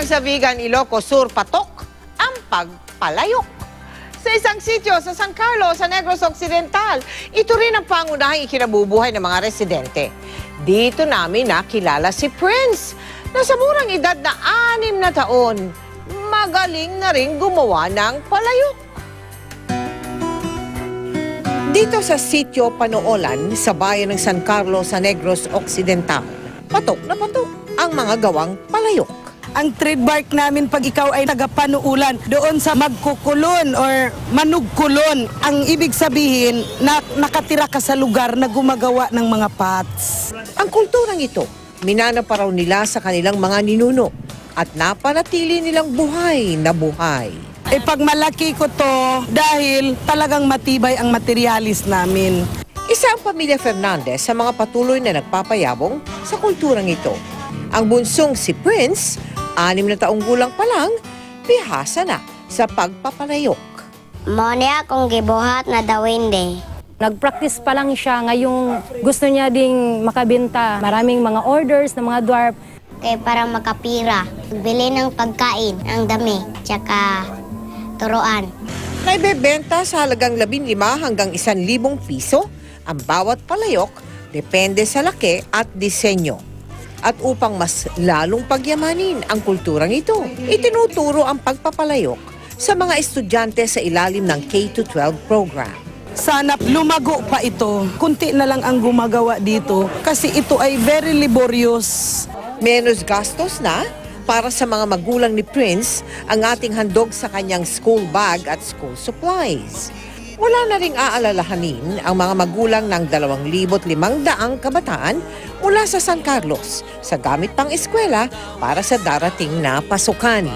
sa Vigan, Ilocos Sur, patok ang pagpalayok. Sa isang sitio sa San Carlos, sa Negros Occidental, ito rin ang pangunahing ikinabubuhay ng mga residente. Dito namin nakilala si Prince, na sa murang edad na 6 na taon, magaling na rin gumawa ng palayok. Dito sa sitio Panoolan, sa bayan ng San Carlos sa Negros Occidental, patok na patok ang mga gawang palayok. Ang trademark namin pag ikaw ay taga-Panoolan, doon sa magkukulon or manugkulon, ang ibig sabihin na nakatira ka sa lugar na gumagawa ng mga pots. Ang kulturang ito, minana pa raw nila sa kanilang mga ninuno at napanatili nilang buhay na buhay. Pag malaki ko to dahil talagang matibay ang materialis namin. Isa ang pamilya Fernandez sa mga patuloy na nagpapayabong sa kulturang ito. Ang bunsong si Prince, 6 na taong gulang pa lang, bihasa na sa pagpapalayok. Mo niya akong gibuhat na dawindi. Nag-practice pa lang siya, ngayong gusto niya ding makabenta. Maraming mga orders ng mga dwarf. Kaya para makapira, bili ng pagkain, ang dami, tsaka turuan. Naibebenta sa halagang 15 hanggang 1,000 piso ang bawat palayok, depende sa laki at disenyo. At upang mas lalong pagyamanin ang kulturang ito, itinuturo ang pagpapalayok sa mga estudyante sa ilalim ng K-12 program. Sana lumago pa ito. Kunti na lang ang gumagawa dito kasi ito ay very laborious. Menos gastos na para sa mga magulang ni Prince ang ating handog sa kanyang school bag at school supplies. Wala na ring aalalahanin ang mga magulang ng 2,500 kabataan mula sa San Carlos sa gamit pang eskwela para sa darating na pasukan.